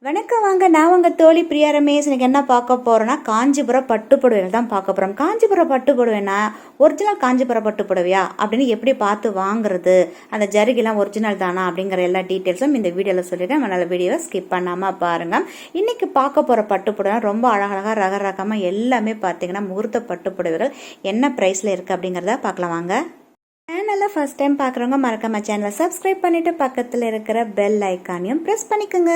வணக்கம் வாங்க, நான் உங்கள் தோழி பிரியா ரமேஷ். எனக்கு என்ன பார்க்க போகிறோன்னா காஞ்சிபுரம் பட்டுப்புடவைகள் தான் பார்க்க போகிறோம். காஞ்சிபுரம் பட்டுப்புடவைனா ஒரிஜினல் காஞ்சிபுரம் பட்டுப்புடவையா அப்படின்னு எப்படி பார்த்து வாங்குறது, அந்த ஜரிகெல்லாம் ஒரிஜினல் தானா அப்படிங்கிற எல்லா டீட்டெயில்ஸும் இந்த வீடியோவில் சொல்லியிருக்கேன். அதனால் வீடியோவை ஸ்கிப் பண்ணாமல் பாருங்கள். இன்றைக்கி பார்க்க போகிற பட்டுப்புடவை ரொம்ப அழகழகாக ரகரகமாக எல்லாமே பார்த்தீங்கன்னா முகூர்த்த பட்டுப்புடவைகள் என்ன ப்ரைஸில் இருக்குது அப்படிங்கிறத பார்க்கலாம் வாங்க. சேனலில் ஃபர்ஸ்ட் டைம் பார்க்குறவங்க மறக்காம சேனலை சப்ஸ்கிரைப் பண்ணிவிட்டு பக்கத்தில் இருக்கிற பெல் ஐக்கானையும் ப்ரெஸ் பண்ணிக்கோங்க.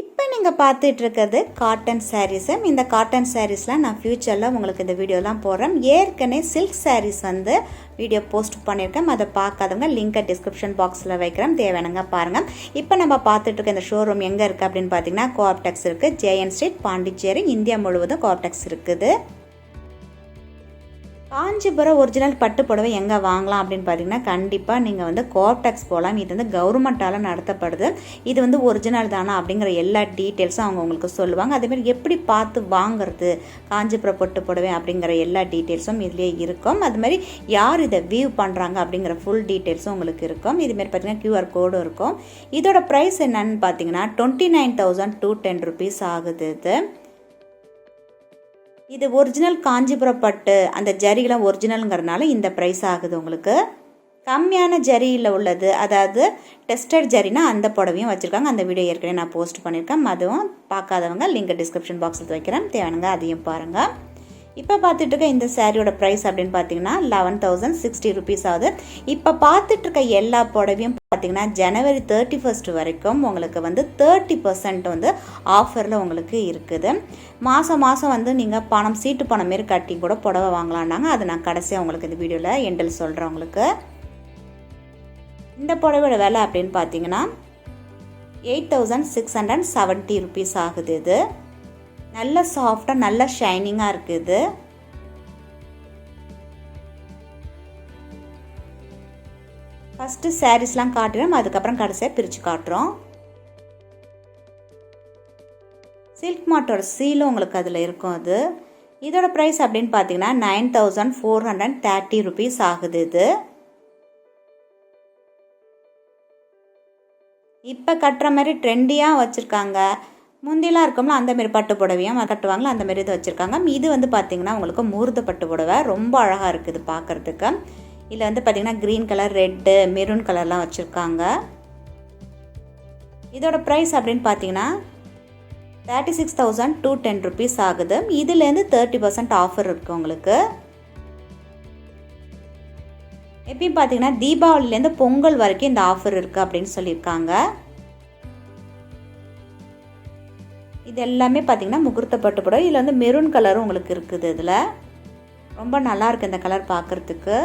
இப்போ நீங்கள் பார்த்துட்டு இருக்கிறது காட்டன் சாரீஸு. இந்த காட்டன் சாரீஸ்லாம் நான் ஃப்யூச்சரில் உங்களுக்கு இந்த வீடியோலாம் போடுறேன். ஏற்கனவே சில்க் சாரீஸ் வீடியோ போஸ்ட் பண்ணியிருக்கேன். அதை பார்க்காதவங்க லிங்கை டிஸ்கிரிப்ஷன் பாக்ஸில் வைக்கிறேன், தேவையானங்க பாருங்கள். இப்போ நம்ம பார்த்துட்டு இருக்க இந்த ஷோரூம் எங்கே இருக்குது அப்படின்னு பார்த்தீங்கன்னா கோஆப்டெக்ஸ் இருக்குது, ஜேஎன் ஸ்ட்ரீட், பாண்டிச்சேரி. இந்தியா முழுவதும் கோஆப்டெக்ஸ் இருக்குது. காஞ்சிபுரம் ஒரிஜினல் பட்டு புடவை எங்கே வாங்கலாம் அப்படின்னு பார்த்தீங்கன்னா கண்டிப்பாக நீங்கள் கோஆப்டெக்ஸ் போகலாம். இது கவர்மெண்ட்டால் நடத்தப்படுது. இது ஒரிஜினல் தானா அப்படிங்கிற எல்லா டீட்டெயில்ஸும் அவங்க உங்களுக்கு சொல்லுவாங்க. அதேமாதிரி எப்படி பார்த்து வாங்குறது காஞ்சிபுரம் பட்டு புடவை அப்படிங்கிற எல்லா டீட்டெயில்ஸும் இதுலேயே இருக்கும். அதுமாதிரி யார் இதை வியூ பண்ணுறாங்க அப்படிங்கிற ஃபுல் டீட்டெயில்ஸும் உங்களுக்கு இருக்கும். இதுமாரி பார்த்தீங்கன்னா QR கோடும் இருக்கும். இதோட ப்ரைஸ் என்னன்னு பார்த்தீங்கன்னா 29,210 rupees ஆகுது. இது ஒரிஜினல் காஞ்சிபுரம் பட்டு, அந்த ஜரிகெல்லாம் ஒரிஜினலுங்கிறதுனால இந்த ப்ரைஸ் ஆகுது. உங்களுக்கு கம்மியான ஜரியில் உள்ளது, அதாவது டெஸ்டட் ஜரினா அந்த புடவையும் வச்சுருக்காங்க. அந்த வீடியோ ஏற்கனவே நான் போஸ்ட் பண்ணியிருக்கேன். அதுவும் பார்க்காதவங்க லிங்க் டிஸ்கிரிப்ஷன் பாக்ஸில் வைக்கிறேன், தேவையானங்க அதையும் பாருங்கள். இப்போ பார்த்துட்டு இருக்க இந்த சாரியோட ப்ரைஸ் அப்படின்னு பார்த்தீங்கன்னா 11,060 rupees ஆகுது. இப்போ பார்த்துட்டு இருக்க எல்லா புடவையும் பார்த்தீங்கன்னா ஜனவரி 31 வரைக்கும் உங்களுக்கு 30% ஆஃபரில் உங்களுக்கு இருக்குது. மாதம் நீங்கள் பணம் சீட்டு பணம் மாரி கட்டி கூட புடவை வாங்கலான்னாங்க. அதை நான் கடைசியாக உங்களுக்கு இந்த வீடியோவில் எண்டில் சொல்கிறேன். உங்களுக்கு இந்த புடவையோட விலை அப்படின்னு பார்த்தீங்கன்னா 8,670 rupees ஆகுது. இது நல்ல சாஃப்டாக நல்ல ஷைனிங்காக இருக்குது. ஃபஸ்ட்டு சாரீஸ்லாம் காட்டுறோம், அதுக்கப்புறம் கடைசியாக பிரித்து காட்டுறோம். சில்க் மார்ட்டோட சீலும் உங்களுக்கு அதில் இருக்கும். அது இதோட ப்ரைஸ் அப்படின்னு பார்த்தீங்கன்னா 9,430 rupees ஆகுது. இது இப்போ கட்டுற மாதிரி ட்ரெண்டியாக வச்சுருக்காங்க. முந்திலாம் இருக்கும்ல அந்தமாரி பட்டு புடவையும் கட்டுவாங்களா, அந்தமாரி இது வச்சுருக்காங்க. இது பார்த்திங்கன்னா உங்களுக்கு முகூர்த்த பட்டு புடவை ரொம்ப அழகாக இருக்குது பார்க்குறதுக்கு. இதில் பார்த்திங்கன்னா க்ரீன் கலர், ரெட்டு, மெரூன் கலர்லாம் வச்சுருக்காங்க. இதோட ப்ரைஸ் அப்படின்னு பார்த்தீங்கன்னா 36,210 rupees ஆகுது. இதுலேருந்து 30% ஆஃபர் இருக்குது உங்களுக்கு. எப்பயும் பார்த்தீங்கன்னா தீபாவளிலேருந்து பொங்கல் வரைக்கும் இந்த ஆஃபர் இருக்குது அப்படின்னு சொல்லியிருக்காங்க. இது எல்லாமே பார்த்தீங்கன்னா முகூர்த்த பட்டு புடவை. இதில் மெரூன் கலரும் உங்களுக்கு இருக்குது. இதில் ரொம்ப நல்லாயிருக்கு இந்த கலர் பார்க்குறதுக்கு.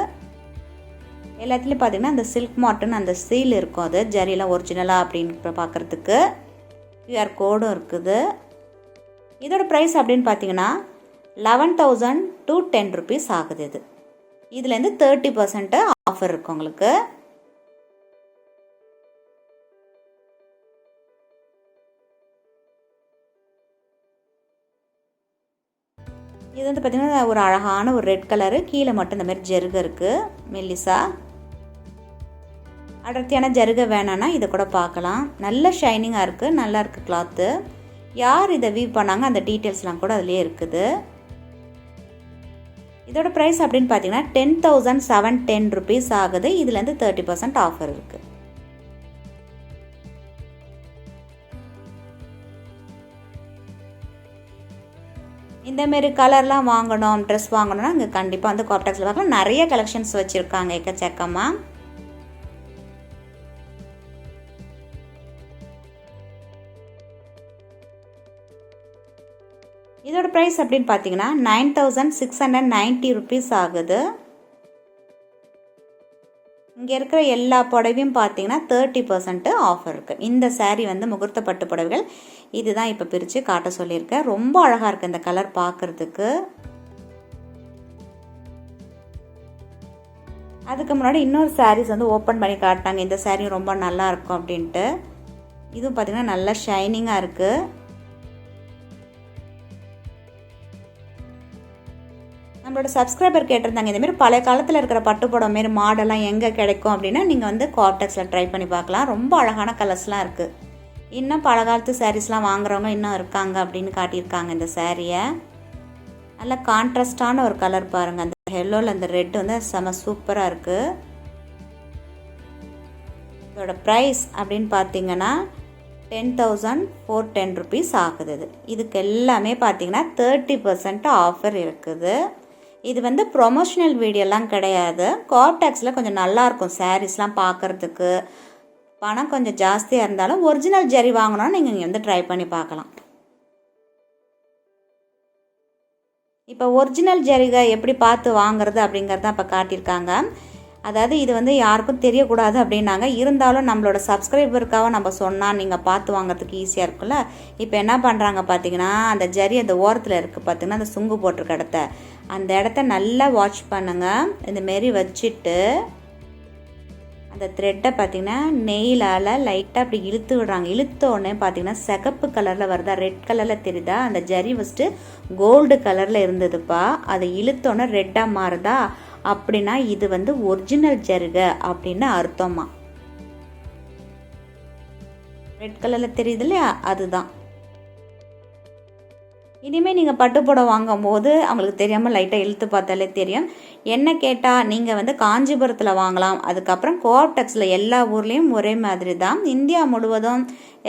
எல்லாத்துலேயும் பார்த்தீங்கன்னா அந்த சில்க் மார்ட்டன் அந்த சீல் இருக்கும். அது ஜரியெல்லாம் ஒரிஜினலாக அப்படின்னு பார்க்குறதுக்கு QR கோடும் இருக்குது. இதோட ப்ரைஸ் அப்படின்னு பார்த்தீங்கன்னா 11,210 rupees ஆகுது. இது இதுலேருந்து 30% ஆஃபர் இருக்குது உங்களுக்கு. இது பார்த்திங்கன்னா ஒரு அழகான ஒரு ரெட் கலரு, கீழே மட்டும் இந்த மாதிரி ஜருகை இருக்குது மெல்லிசா. அடர்த்தியான ஜருகை வேணான்னா இதை கூட பார்க்கலாம். நல்ல ஷைனிங்காக இருக்குது, நல்லா இருக்குது கிளாத்து. யார் இதை வியூ பண்ணாங்க அந்த டீட்டெயில்ஸ்லாம் கூட அதிலே இருக்குது. இதோட ப்ரைஸ் அப்படின்னு பார்த்தீங்கன்னா 10,710 rupees ஆகுது. இதுலேருந்து 30% ஆஃபர் இருக்குது. இந்தமாரி கலர்லாம் வாங்கணும், ட்ரெஸ் வாங்கணும்னா இங்கே கண்டிப்பாக கோஆப்டெக்ஸில் பார்க்கலாம். நிறைய கலெக்ஷன்ஸ் வச்சுருக்காங்க எக்கச்சக்கமாக. இதோட ப்ரைஸ் அப்படின்னு பார்த்தீங்கன்னா 9,690 rupees ஆகுது. இங்கே இருக்கிற எல்லா புடவையும் பார்த்தீங்கன்னா 30% ஆஃபர் இருக்குது. இந்த சாரீ முகூர்த்த பட்டு புடவைகள். இதுதான் இப்போ பிரித்து காட்ட சொல்லியிருக்கேன். ரொம்ப அழகாக இருக்குது இந்த கலர் பார்க்குறதுக்கு. அதுக்கு முன்னாடி இன்னொரு சாரீஸ் ஓப்பன் பண்ணி காட்டினாங்க. இந்த சாரீ ரொம்ப நல்லா இருக்கும் அப்படின்ட்டு. இதுவும் பார்த்தீங்கன்னா நல்லா ஷைனிங்காக இருக்குது. நம்மளோட சப்ஸ்கிரைபர் கேட்டிருந்தாங்க இதேமாரி பழைய காலத்தில் இருக்கிற பட்டுப்புடவை மாரி மாடெல்லாம் எங்கே கிடைக்கும் அப்படின்னா நீங்கள் கோஆப்டெக்ஸில் ட்ரை பண்ணி பார்க்கலாம். ரொம்ப அழகான கலர்ஸ்லாம் இருக்குது. இன்னும் பழங்காலத்து சாரீஸ்லாம் வாங்குறவங்க இன்னும் இருக்காங்க அப்படின்னு காட்டியிருக்காங்க இந்த சாரியை. நல்ல கான்ட்ராஸ்டான ஒரு கலர் பாருங்கள். அந்த எல்லோவில் அந்த ரெட் வந்து செம சூப்பராக இருக்குது. இதோட ப்ரைஸ் அப்படின்னு பார்த்தீங்கன்னா 10,410 rupees ஆகுது. இதுக்கு எல்லாமே பார்த்தீங்கன்னா 30% ஆஃபர் இருக்குது. இது வந்து ப்ரொமோஷனல் வீடியோலாம் கிடையாது. காப்டெக்ஸில் கொஞ்சம் நல்லாயிருக்கும் சாரீஸ்லாம் பார்க்குறதுக்கு. பணம் கொஞ்சம் ஜாஸ்தியாக இருந்தாலும் ஒரிஜினல் ஜரி வாங்கணும்னா நீங்கள் இங்கே வந்து ட்ரை பண்ணி பார்க்கலாம். இப்போ ஒரிஜினல் ஜரிகை எப்படி பார்த்து வாங்குறது அப்படிங்கிறத இப்போ காட்டியிருக்காங்க. அதாவது இது வந்து யாருக்கும் தெரியக்கூடாது அப்படின்னாங்க. இருந்தாலும் நம்மளோட சப்ஸ்கிரைபருக்காக நம்ம சொன்னால் நீங்கள் பார்த்து வாங்குறதுக்கு ஈஸியாக இருக்கும்ல. இப்போ என்ன பண்ணுறாங்க பார்த்தீங்கன்னா, அந்த ஜரி அந்த ஓரத்தில் இருக்குது பார்த்தீங்கன்னா, அந்த சுங்கு போட்டிருக்க இடத்த அந்த இடத்த நல்லா வாட்ச் பண்ணுங்கள். இந்தமாரி வச்சுட்டு அந்த த்ரெட்டை பார்த்திங்கன்னா நெயிலால் லைட்டாக அப்படி இழுத்து விடுறாங்க. இழுத்தோடனே பார்த்திங்கன்னா சிகப்பு கலரில் வருதா, ரெட் கலரில் தெரியுதா. அந்த ஜரி ஃபஸ்ட்டு கோல்டு கலரில் இருந்ததுப்பா, அதை இழுத்தோடனே ரெட்டாக மாறுதா. அப்படின்னா இது வந்து ஒரிஜினல் ஜருகை அப்படின்னு அர்த்தமா. ரெட் கலரில் தெரியுது இல்லையா, அதுதான். இனிமேல் நீங்கள் பட்டுப்புடவை வாங்கும் போது அவங்களுக்கு தெரியாமல் லைட்டாக இழுத்து பார்த்தாலே தெரியும். என்ன கேட்டால் நீங்கள் வந்து காஞ்சிபுரத்தில் வாங்கலாம். அதுக்கப்புறம் கோஆப்டெக்ஸில் எல்லா ஊர்லேயும் ஒரே மாதிரி தான். இந்தியா முழுவதும்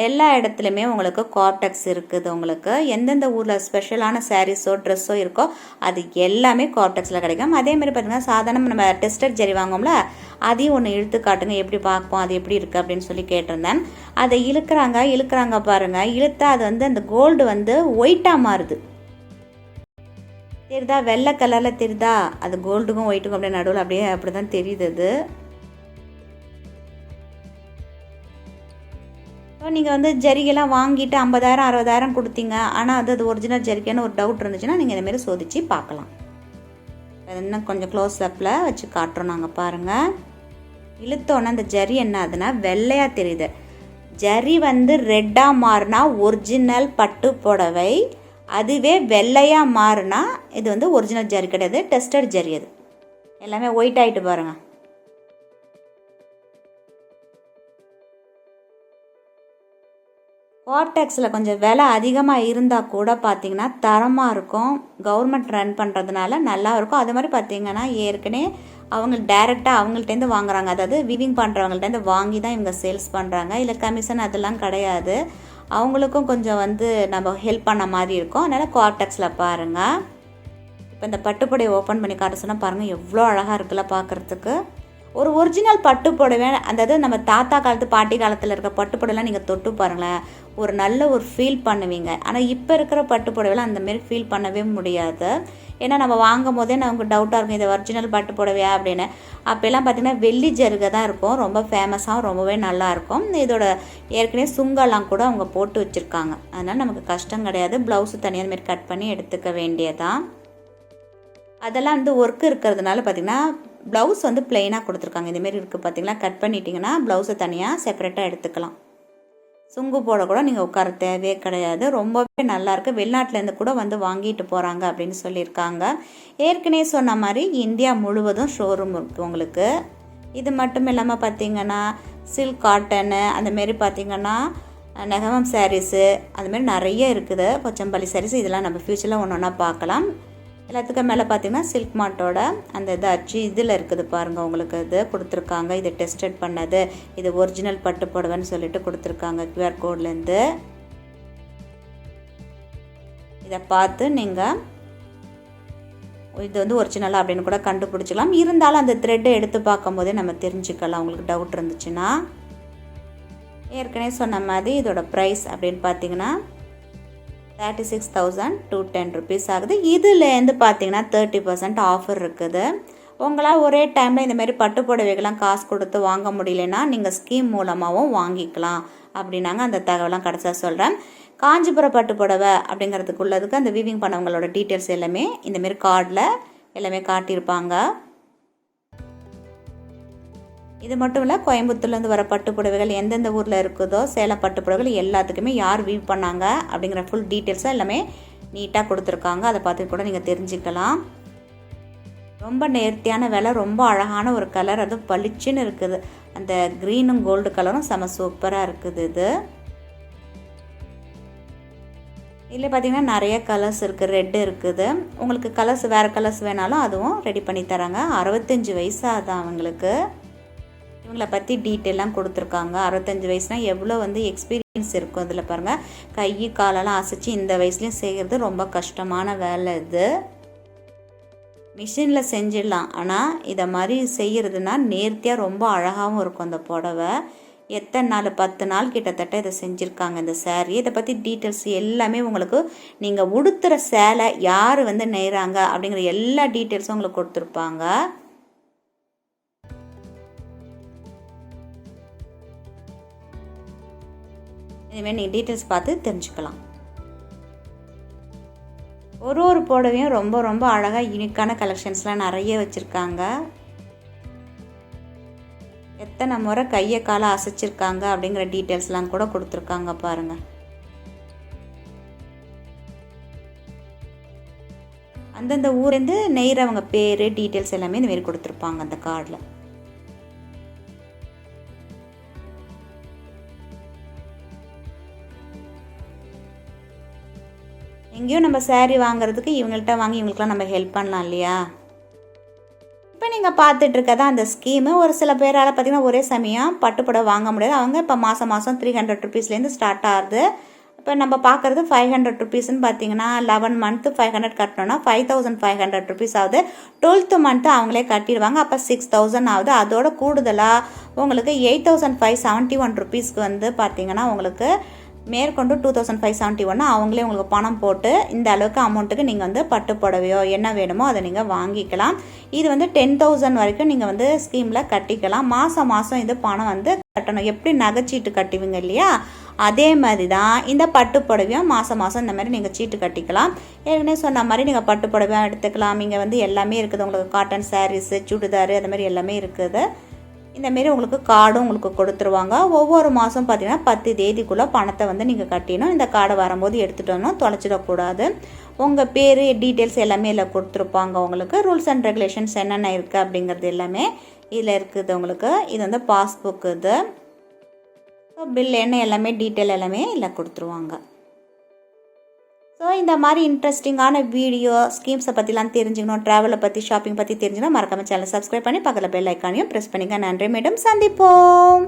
எல்லா இடத்துலையுமே உங்களுக்கு கோஆப்டெக்ஸ் இருக்குது. உங்களுக்கு எந்தெந்த ஊரில் ஸ்பெஷலான சாரீஸோ ட்ரெஸ்ஸோ இருக்கோ அது எல்லாமே கோஆப்டெக்ஸில் கிடைக்கும். அதேமாதிரி பார்த்திங்கன்னா சாதாரண நம்ம டெஸ்டர் ஜரி வாங்குவோம்ல, அதையும் ஒன்று இழுத்து காட்டுங்க எப்படி பார்ப்போம் அது எப்படி இருக்குது அப்படின்னு சொல்லி கேட்டிருந்தேன். அதை இழுக்கிறாங்க பாருங்கள். இழுத்தா அது வந்து அந்த கோல்டு வந்து ஒயிட்டாக மாறுது. தெரியுதா, வெள்ளை கலரில் தெரியுதா. அது கோல்டுக்கும் ஒயிட்டுக்கும் அப்படியே நடுவில் அப்படியே அப்படி தான் தெரியுது அது. ஸோ நீங்கள் வந்து ஜரிகெல்லாம் வாங்கிட்டு 50,000 60,000 கொடுத்தீங்க, ஆனால் அது ஒரிஜினல் ஜரிக்கைன்னு ஒரு டவுட் இருந்துச்சுன்னா நீங்கள் இந்தமாரி சோதிச்சு பார்க்கலாம். இன்னும் கொஞ்சம் க்ளோஸ் அப்பில் வச்சு காட்டுறோம் நாங்கள் பாருங்கள். இழுத்தோன்னே அந்த ஜரி என்ன ஆகுதுன்னா வெள்ளையாக தெரியுது. ஜரி வந்து ரெட்டாக மாறினா ஒரிஜினல் பட்டு புடவை, அதுவே வெள்ளையாக மாறுனா இது வந்து ஒரிஜினல் ஜரி கிடையாது, டெஸ்டட் ஜரி. அது எல்லாமே ஒயிட் ஆகிட்டு பாருங்கள். கோஆப்டெக்ஸில் கொஞ்சம் விலை அதிகமாக இருந்தால் கூட பார்த்திங்கன்னா தரமாக இருக்கும். கவர்மெண்ட் ரன் பண்ணுறதுனால நல்லா இருக்கும். அது மாதிரி பார்த்திங்கன்னா ஏற்கனவே அவங்க டைரெக்டாக அவங்கள்ட்டேருந்து வாங்குறாங்க. அதாவது விவிங் பண்ணுறவங்கள்ட்டேருந்து வாங்கி தான் இவங்க சேல்ஸ் பண்ணுறாங்க. இல்லை கமிஷன் அதெல்லாம் கிடையாது. அவங்களுக்கும் கொஞ்சம் வந்து நம்ம ஹெல்ப் பண்ண மாதிரி இருக்கும். அதனால் கோஆப்டெக்ஸில் பாருங்கள். இப்போ இந்த பட்டுப்புடையை ஓப்பன் பண்ணி காட்ட சொன்னால் பாருங்கள் எவ்வளோ அழகாக இருக்குல்ல பார்க்குறதுக்கு. ஒரு ஒரிஜினல் பட்டுப்புடவை, அதாவது நம்ம தாத்தா காலத்து பாட்டி காலத்தில் இருக்க பட்டுப்புடவைலாம் நீங்கள் தொட்டு பாருங்களேன், ஒரு நல்ல ஒரு ஃபீல் பண்ணுவீங்க. ஆனால் இப்போ இருக்கிற பட்டுப்புடவைலாம் அந்தமாரி ஃபீல் பண்ணவே முடியாது. ஏன்னா நம்ம வாங்கும் போதே நமக்கு டவுட்டாக இருக்கும், இது ஒரிஜினல் பட்டுப்புடவையா அப்படின்னு. அப்போல்லாம் பார்த்திங்கன்னா வெள்ளி ஜருகை தான் இருக்கும், ரொம்ப ஃபேமஸாகவும் ரொம்பவே நல்லாயிருக்கும். இதோட ஏற்கனவே சுங்கெல்லாம் கூட அவங்க போட்டு வச்சுருக்காங்க. அதனால் நமக்கு கஷ்டம் கிடையாது. ப்ளவுஸு தனியாக அதுமாரி கட் பண்ணி எடுத்துக்க வேண்டியதான். அதெல்லாம் வந்து ஒர்க்கு இருக்கிறதுனால பார்த்திங்கன்னா ப்ளவுஸ் வந்து பிளெயினாக கொடுத்துருக்காங்க. இதுமாரி இருக்குது பார்த்திங்களா. கட் பண்ணிட்டீங்கன்னா ப்ளவுஸை தனியாக செப்பரேட்டாக எடுத்துக்கலாம். சுங்கு போட கூட நீங்கள் உட்கார தேவையே கிடையாது. ரொம்பவே நல்லாயிருக்கு. வெளிநாட்டிலேருந்து கூட வந்து வாங்கிட்டு போகிறாங்க அப்படின்னு சொல்லியிருக்காங்க. ஏற்கனவே சொன்ன மாதிரி இந்தியா முழுவதும் ஷோரூம் இருக்குது உங்களுக்கு. இது மட்டும் இல்லாமல் பார்த்திங்கன்னா சில்க் காட்டனு அந்தமாரி பார்த்திங்கன்னா நெகமம் சாரீஸு அதுமாரி நிறைய இருக்குது. போச்சம்பள்ளி சாரீஸ் இதெல்லாம் நம்ம ஃப்யூச்சரில் ஒன்று ஒன்றா பார்க்கலாம். எல்லாத்துக்கும் மேலே பார்த்திங்கன்னா சில்க் மார்ட்டோட அந்த இது அச்சு இதில் இருக்குது பாருங்கள். உங்களுக்கு இது கொடுத்துருக்காங்க. இது டெஸ்டட் பண்ணது, இது ஒரிஜினல் பட்டு புடவைன்னு சொல்லிட்டு கொடுத்துருக்காங்க QR கோட்லேருந்து. இதை பார்த்து நீங்கள் இது வந்து ஒரிஜினலாக அப்படின்னு கூட கண்டுபிடிச்சிக்கலாம். இருந்தாலும் அந்த த்ரெட்டை எடுத்து பார்க்கும் போதே நம்ம தெரிஞ்சுக்கலாம் உங்களுக்கு டவுட் இருந்துச்சுன்னா. ஏற்கனவே சொன்ன மாதிரி இதோட ப்ரைஸ் அப்படின்னு பார்த்தீங்கன்னா 36,210 rupees ஆகுது. இதுலேருந்து பார்த்தீங்கன்னா 30% ஆஃபர் இருக்குது. உங்களால் ஒரே டைமில் இந்தமாரி பட்டு புடவைகள்லாம் காசு கொடுத்து வாங்க முடியலன்னா நீங்கள் ஸ்கீம் மூலமாகவும் வாங்கிக்கலாம் அப்படின்னாங்க. அந்த தகவலாம் கடைசியாக சொல்கிறேன். காஞ்சிபுரம் பட்டு புடவை அப்படிங்கிறதுக்குள்ளதுக்கு அந்த வீவிங் பண்ணவங்களோட டீட்டெயில்ஸ் எல்லாமே இந்தமாரி கார்டில் எல்லாமே காட்டியிருப்பாங்க. இது மட்டும் இல்லை, கோயம்புத்தூர்லேருந்து வர பட்டு புடவைகள் எந்தெந்த ஊரில் இருக்குதோ சேலம் பட்டு புடவைகள் எல்லாத்துக்குமே யார் வீவ் பண்ணாங்க அப்படிங்கிற ஃபுல் டீட்டெயில்ஸாக எல்லாமே நீட்டாக கொடுத்துருக்காங்க. அதை பார்த்து கூட நீங்கள் தெரிஞ்சுக்கலாம். ரொம்ப நேர்த்தியான விலை, ரொம்ப அழகான ஒரு கலர், அதுவும் பளிச்சுன்னு இருக்குது. அந்த க்ரீனும் கோல்டு கலரும் செம சூப்பராக இருக்குது. இது இதில் பார்த்திங்கன்னா நிறைய கலர்ஸ் இருக்குது. ரெட்டு இருக்குது. உங்களுக்கு கலர்ஸ் வேறு கலர்ஸ் வேணாலும் அதுவும் ரெடி பண்ணி தராங்க. 65 வயசாக தான் அவங்களுக்கு. இவங்கள பற்றி டீட்டெயிலாம் கொடுத்துருக்காங்க. 65 வயசுனால் எவ்வளோ வந்து எக்ஸ்பீரியன்ஸ் இருக்கும் இதில் பாருங்கள். கை காலெல்லாம் அசைச்சு இந்த வயசுலேயும் செய்கிறது ரொம்ப கஷ்டமான வேலை இது. மிஷினில் செஞ்சிடலாம், ஆனால் இதை மாதிரி செய்கிறதுனா நேர்த்தியாக ரொம்ப அழகாகவும் இருக்கும் அந்த புடவை. எத்தனை நாள் 10 நாள் கிட்டத்தட்ட இதை செஞ்சுருக்காங்க இந்த சேரீ. இதை பற்றி டீட்டெயில்ஸ் எல்லாமே உங்களுக்கு நீங்கள் உடுத்துகிற சேலை யார் வந்து நெய்கிறாங்க அப்படிங்கிற எல்லா டீட்டெயில்ஸும் உங்களுக்கு கொடுத்துருப்பாங்க. இதுமாரி நீங்கள் டீட்டெயில்ஸ் பார்த்து தெரிஞ்சுக்கலாம். ஒரு புடவையும் ரொம்ப ரொம்ப அழகாக யூனிக்கான கலெக்ஷன்ஸ்லாம் நிறைய வச்சுருக்காங்க. எத்தனை முறை கையை காலை அசைச்சிருக்காங்க அப்படிங்கிற டீட்டெயில்ஸ்லாம் கூட கொடுத்துருக்காங்க பாருங்கள். அந்தந்த ஊர்லேருந்து நெய்கிறவங்க பேர் டீட்டெயில்ஸ் எல்லாமே இந்தமாரி கொடுத்துருப்பாங்க அந்த கார்டில். எங்கேயும் நம்ம சேரீ வாங்குறதுக்கு இவங்கள்ட்ட வாங்கி இவங்களுக்குலாம் நம்ம ஹெல்ப் பண்ணலாம் இல்லையா? இப்போ நீங்கள் பார்த்துட்ருக்கதா அந்த ஸ்கீமு. ஒரு சில பேரால் பார்த்திங்கன்னா ஒரே சமயம் பட்டுப்புடவை வாங்க முடியாது. அவங்க இப்போ மாதம் 300 ருபீஸ்லேருந்து ஸ்டார்ட் ஆகுது. இப்போ நம்ம பார்க்குறது 500 ருபீஸ்ன்னு பார்த்தீங்கன்னா 11 மந்த்து 500 கட்டணும்னா 5500 ருபீஸ் ஆகுது. 12th மந்த்து அவங்களே கட்டிடுவாங்க. அப்போ 6000 ஆகுது. அதோட கூடுதலாக உங்களுக்கு 8571 ருபீஸ்க்கு வந்து பார்த்திங்கன்னா உங்களுக்கு மேற்கொண்டு 2571 அவங்களே உங்களுக்கு பணம் போட்டு இந்த அளவுக்கு அமௌண்ட்டுக்கு நீங்கள் வந்து பட்டு புடவையோ என்ன வேணுமோ அதை நீங்கள் வாங்கிக்கலாம். இது வந்து 10,000 வரைக்கும் நீங்கள் வந்து ஸ்கீமில் கட்டிக்கலாம். மாதம் மாதம் இது பணம் வந்து கட்டணும். எப்படி நகைச்சீட்டு கட்டுவீங்க இல்லையா, அதே மாதிரி தான் இந்த பட்டு புடவையும் மாதம் மாதம் இந்த மாதிரி நீங்கள் சீட்டு கட்டிக்கலாம். ஏற்கனவே சொன்ன மாதிரி நீங்கள் பட்டு புடவையும் எடுத்துக்கலாம். இங்கே வந்து எல்லாமே இருக்குது. உங்களுக்கு காட்டன் சாரீஸு, சுடிதாரு அது மாதிரி எல்லாமே இருக்குது. இந்தமாரி உங்களுக்கு கார்டும் உங்களுக்கு கொடுத்துருவாங்க. ஒவ்வொரு மாதம் பார்த்திங்கன்னா 10 தேதிக்குள்ளே பணத்தை வந்து நீங்கள் கட்டிடணும். இந்த கார்டை வரும்போது எடுத்துகிட்டு வரணும், தொலைச்சிடக்கூடாது. உங்கள் பேர் டீட்டெயில்ஸ் எல்லாமே இதில் கொடுத்துருப்பாங்க. உங்களுக்கு ரூல்ஸ் அண்ட் ரெகுலேஷன்ஸ் என்னென்ன இருக்குது அப்படிங்கிறது எல்லாமே இதில் இருக்குது. உங்களுக்கு இது வந்து பாஸ்புக், இது பில் என்ன எல்லாமே டீட்டெயில் எல்லாமே இதில் கொடுத்துருவாங்க. ஸோ இந்த மாதிரி இன்ட்ரெஸ்டிங்கான வீடியோ ஸ்கீம்ஸை பற்றிலாம் தெரிஞ்சுக்கணும், ட்ராவலை பற்றி ஷாப்பிங் பற்றி தெரிஞ்சுக்கணும், மறக்காமல் சேனல் சப்ஸ்கிரைப் பண்ணி பக்கத்தில் பெல் ஐக்கானையும் ப்ரெஸ் பண்ணிங்க. நன்றி, மீண்டும் சந்திப்போம்.